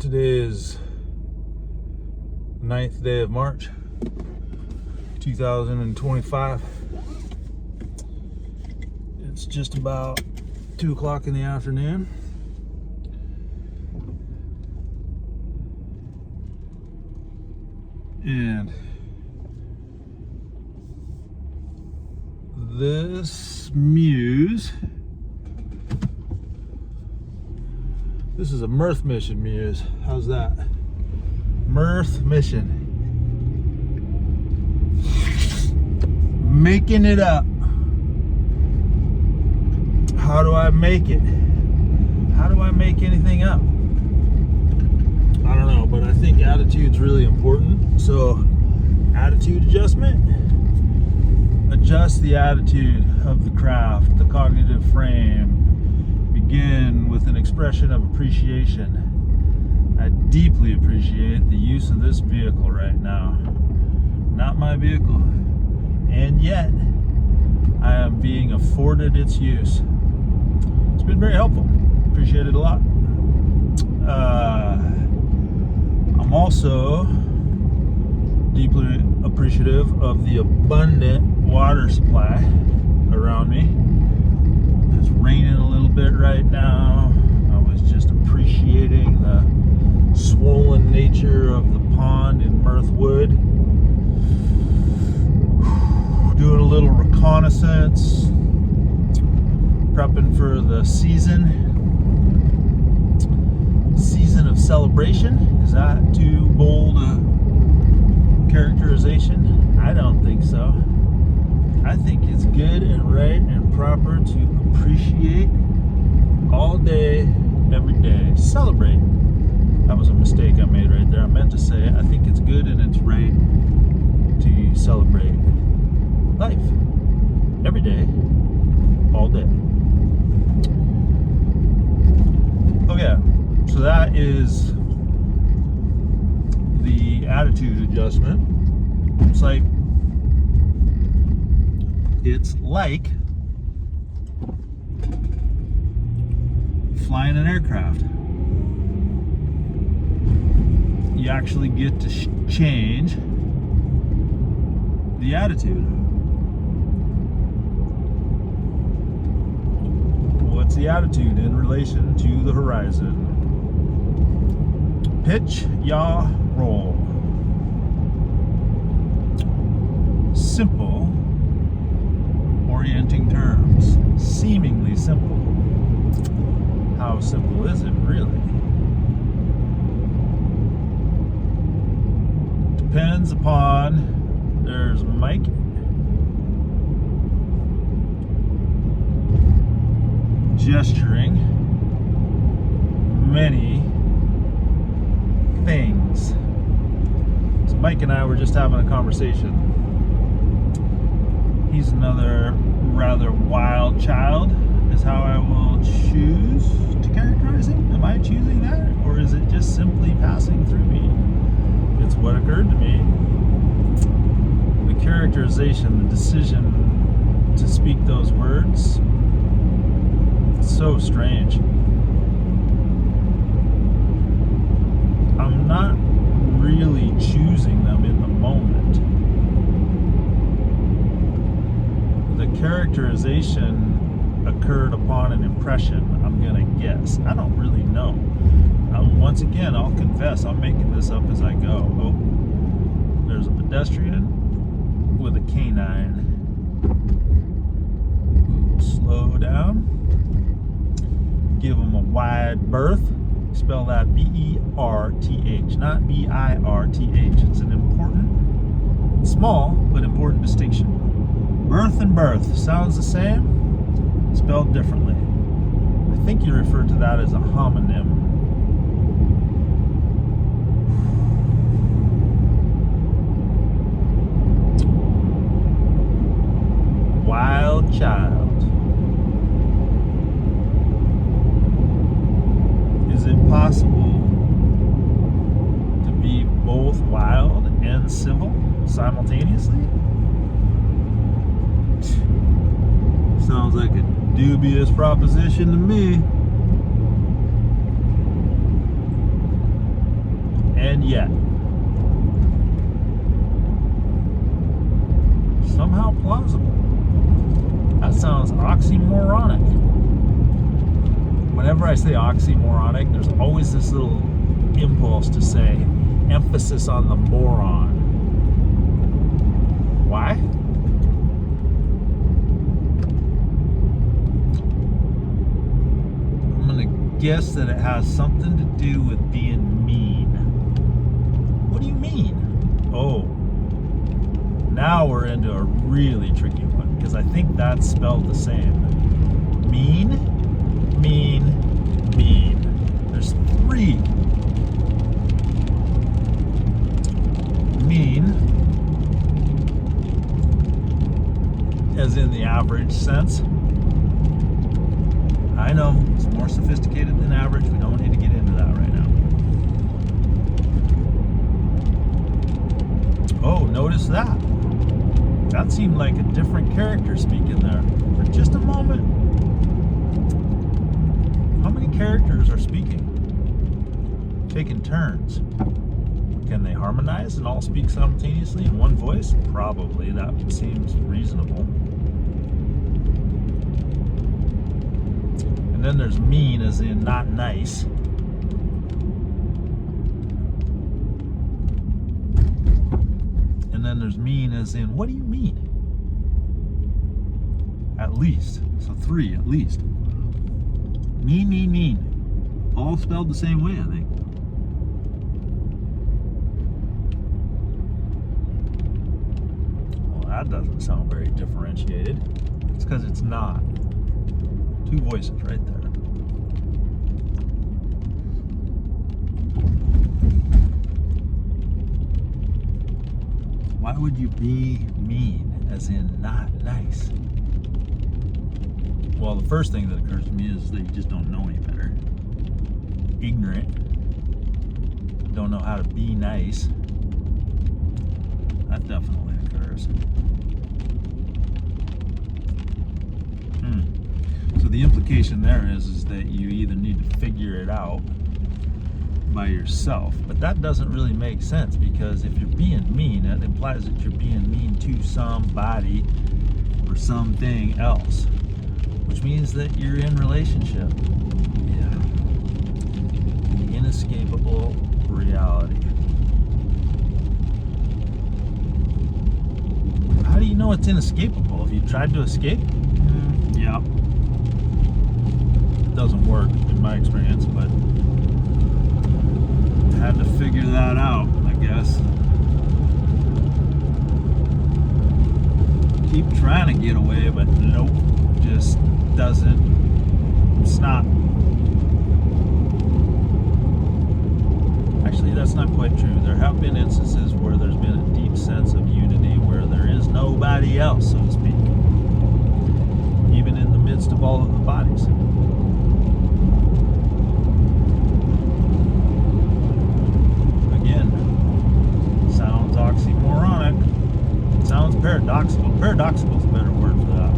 Today is 9th day of March 2025. It's just about 2 o'clock in the afternoon. And this Muse, this is a Mirth Mission Muse. How's that? Mirth Mission. Making it up. How do I make it? How do I make anything up? I don't know, but I think attitude's really important. So, attitude adjustment. Adjust the attitude of the craft, the cognitive frame. Begin with an expression of appreciation. I deeply appreciate the use of this vehicle right now. Not my vehicle. And yet, I am being afforded its use. It's been very helpful. Appreciate it a lot. I'm also deeply appreciative of the abundant water supply around me. It's raining a little bit right now. I was just appreciating the swollen nature of the pond in Mirthwood. Doing a little reconnaissance, prepping for the season of celebration. Is that too bold a characterization? I don't think so. I think it's good and right and proper to appreciate all day, every day. Celebrate. That was a mistake I made right there. I meant to say I think it's good and it's right to celebrate life. Every day, all day. Okay, so that is the attitude adjustment. It's like flying an aircraft. You actually get to change the attitude. What's the attitude in relation to the horizon? Pitch, yaw, roll. Simple, orienting terms. Seemingly simple. How simple is it, really? Depends upon. There's Mike. Gesturing many things. So Mike and I were just having a conversation. He's another rather wild child, is how I will choose to characterize him. Am I choosing that? Or is it just simply passing through me? It's what occurred to me. The characterization, the decision to speak those words, so strange. I'm not really choosing them in the moment. The characterization occurred upon an impression, I'm gonna guess. I don't really know. Once again, I'll confess, I'm making this up as I go. Oh, there's a pedestrian with a canine. We'll slow down. Give them a wide berth. Spell that B-E-R-T-H, not B-I-R-T-H. It's an important, small, but important distinction. Berth and birth sounds the same, spelled differently. I think you refer to that as a homonym. Wild child. Is it possible to be both wild and civil simultaneously? Sounds like a dubious proposition to me. whenever I say oxymoronic, there's always this little impulse to say emphasis on the moron. Why? I'm gonna guess that it has something to do with being mean. What do you mean? Oh, now we're into a really tricky one, because I think that's spelled the same. Mean, mean, mean. There's three. Mean, as in the average sense. I know, it's more sophisticated than average. We don't need to get into that right now. Oh, notice that. That seemed like a different character speaking there. For just a moment. How many characters are speaking? Taking turns. Can they harmonize and all speak simultaneously in one voice? Probably. That seems reasonable. And then there's mean, as in not nice. And then there's mean, as in, what do you mean? At least. So three, at least. Mean, mean, mean. All spelled the same way, I think. Well, that doesn't sound very differentiated. It's because it's not. Two voices right there. Why would you be mean, as in not nice? Well, the first thing that occurs to me is that you just don't know any better. Ignorant. Don't know how to be nice. That definitely occurs. So the implication there is that you either need to figure it out by yourself, but that doesn't really make sense, because if you're being mean, it implies that you're being mean to somebody or something else, which means that you're in relationship. Yeah. The inescapable reality. How do you know it's inescapable? Have you tried to escape? Yeah. It doesn't work in my experience, but had to figure that out, I guess. Keep trying to get away, but nope, just doesn't stop. Actually, that's not quite true. There have been instances where there's been a deep sense of unity where there is nobody else, so to speak, even in the midst of all of the bodies. Oxymoronic. It sounds paradoxical. Paradoxical is a better word for that.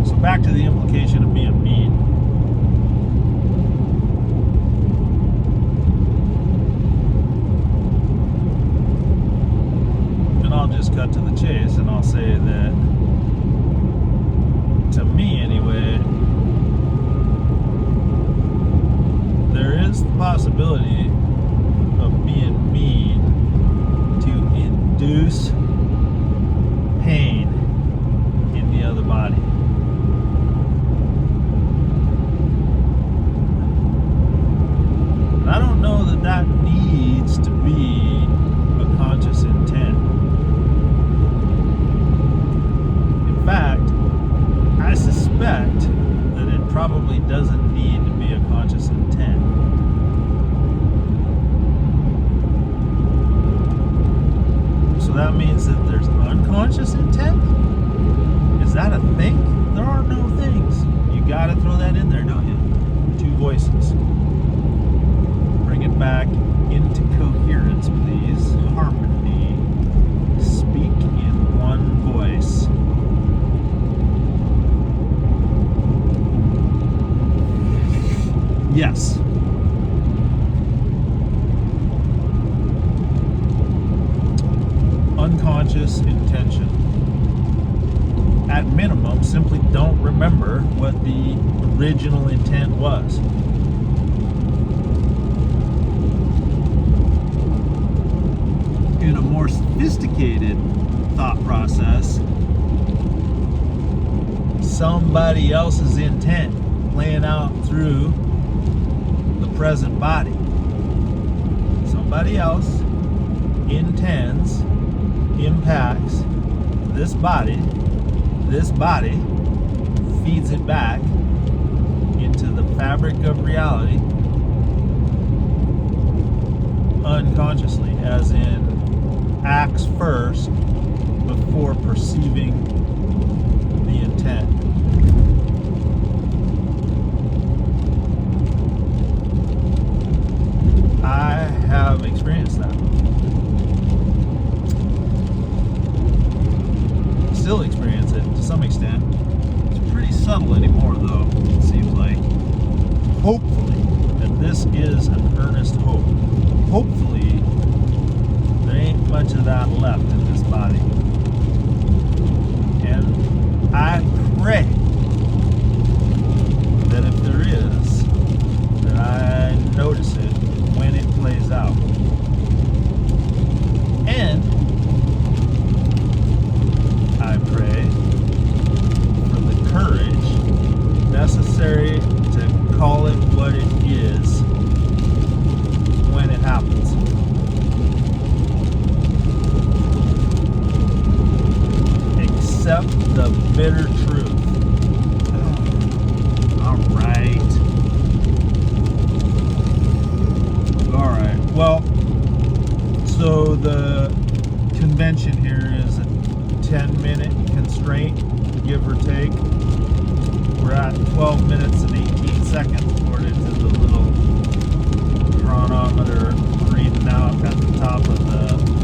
So back to the implication of being mean. And I'll just cut to the chase and I'll say that, to me anyway, there is the possibility of being mean to induce pain in the other body. And I don't know that that needs to be a conscious intent. In fact, I suspect that it probably doesn't need to be a conscious intent. So that means that there's unconscious intent? Is that a thing? There are no things. You gotta throw that in there, don't you? Two voices. Bring it back into coherence, please. Harmony. Speak in one voice. Yes. Unconscious intention. simply don't remember what the original intent was. In a more sophisticated thought process, somebody else's intent playing out through the present body. Somebody else intends, impacts this body feeds it back into the fabric of reality unconsciously, as in acts first before perceiving the intent. I have experienced that. Still experience it to some extent. It's pretty subtle anymore, though, it seems like. Hopefully, and this is an earnest hope, hopefully there ain't much of that left in this body. And I pray that if there is, that I notice it when it plays out. And I pray for the courage necessary to call it what it is when it happens. Accept the bitter truth. All right. Well, so the convention here is a 10-minute constraint, give or take. We're at 12 minutes and 18 seconds according to the little chronometer reading out at the top of the